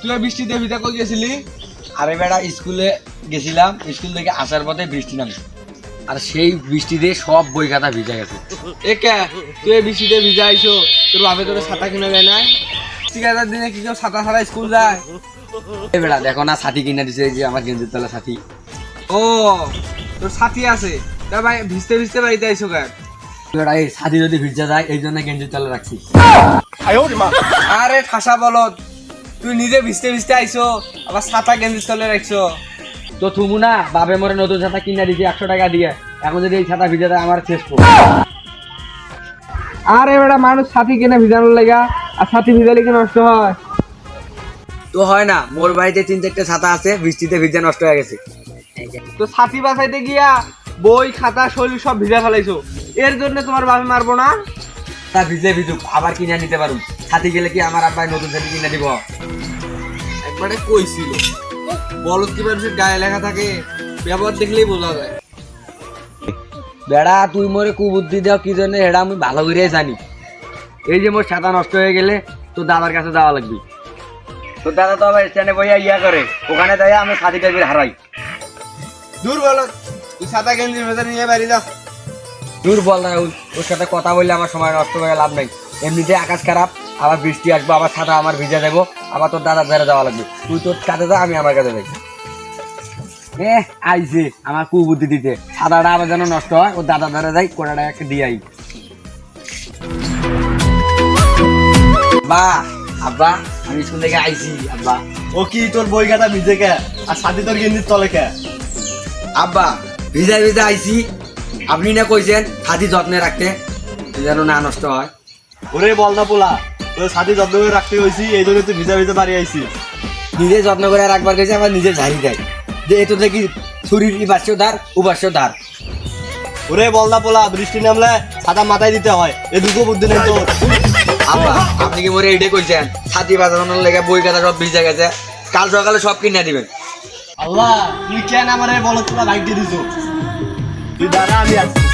তুই বৃষ্টিতে ভিজা কই গেছিলি? আরে বেটা স্কুলে গেছিলাম, স্কুল থেকে আসার পথে বৃষ্টি নামে, আর সেই বৃষ্টিতে সব বই খাতা ভিজে গেছে। একা তুই বৃষ্টিতে ভিজা আইছো, তোর বাপে তোর ছাতা কিনে দেয় নাই? ঠিকাদার দিনে কি কেউ ছাতা ছাড়া স্কুল যায়? এই বেটা দেখো না, ছাতি কিনে দিছে, এই যে আমার গেঞ্জির তলা ছাতি। ও তোর ছাতি আছে, তা ভাই ভিজতে ভিজতে বাড়িতে আইছো কেন? বেটা এই ছাতি যদি ভিজা যায় এই জন্য গেঞ্জির তলা রাখছি। আরে ঠাসা বলত, তুই নিজে ভিজতে ভিজতে আইছো, আবার ছাতা গেঞ্জির তলে রাখছো। তো থুমু না, বাপে মরে নতুন ছাতা কিনে দিয়েছি 100 টাকা দিয়ে, এখন যদি এই ছাতা ভিজে যায় আমার শেষ। আরে বেটা মানুষ ছাতি কিনে ভিজানোর লাগা, আর ছাতি ভিজালে কি নষ্ট হয়? তো হয় না, মোর বাড়িতে 3-4টা ছাতা আছে, বৃষ্টিতে ভিজে নষ্ট হয়ে গেছে। তো ছাতি বাঁচাইতে গিয়া বই খাতা শরীর সব ভিজা ফেলাইছো, এর জন্য তোমার বাপে মারবো না? তা ভিজে ভিজুক, আবার কিনে নিতে পারুন। ছাতি গেলে কি আমার আব্বাই নতুন ছাতি কিনে দিব? একবারে কইছিল বলত কি মানুষের গায়ে লেখা থাকে, ব্যবহার দেখলেই বোঝা যায়। বেড়া তুই মোরে কুবুদ্ধি দাও কি জন্য, এটা আমি ভালো করে জানি। এই যে মোর ছাতা নষ্ট হয়ে গেলে তোর দাদার কাছে যাওয়া লাগবে। তোর দাদা তো আবার স্ট্যান্ডে বইয়া ইয়া করে, ওখানে যাই আমি ছাতিটা বের হারাই। দূর বলত, তুই ছাতা গেঞ্জির ভেতরে নিয়ে বাড়ি যা। দূর বল না, ওর সাথে কথা বললে আমার সময় নষ্ট হয়ে লাভ নাই। এমনিতে আকাশ খারাপ, আবার বৃষ্টি আসবো, আবার ছাতা আমার ভিজে দেবো, আবার তোর দাদার বেড়ে যাওয়া লাগবে। তুই তোর কাছে যা, আমি আমার কাছে যাই। আইছে আমার কুবুদ্ধি দিতে, ছাতাটা আবার যেন নষ্ট হয়, ওর দাদা ধরে যাই, কোটাটা একটা দিয়ে আই। বাহ আব্বা, আমি স্কুল থেকে আইছি। আব্বা ও কি তোর বই খাতা ভিজে কে, আর সাথে তোর গেঞ্জির তলে কে? আব্বা ভিজা ভিজা আইছি, আপনি না কইছেন ছাতি যত্নে রাখতে যেন না নষ্ট হয়। ওরে বল না পোলা, তোর সাথে যত্ন করে রাখতে হয়েছি, এই জন্য তুই ভিজা ভিজা বাড়ি আইছি। নিজে যত্ন করে রাখবার গেছে, আবার নিজে ঝাড়ি দেয় যে এত দেখি ছুরির ইবাস্য ধার উবাস্য ধার। ওরে বল না পোলা, বৃষ্টি নামলে ছাতা মাথায় দিতে হয়, এ দুটো বুদ্ধি নেই তোর। আব্বা আপনি কি মোরে এইটাই কইছেন ছাতি বাজানোর লেগে বই খাতা সব ভিজে গেছে, কাল সকালে সব কিনে দিবেন? আল্লাহ তুই কেন আমার বলত তোরা বাইক দিয়ে দিছ? তুই দাঁড়া, আমি আসছি।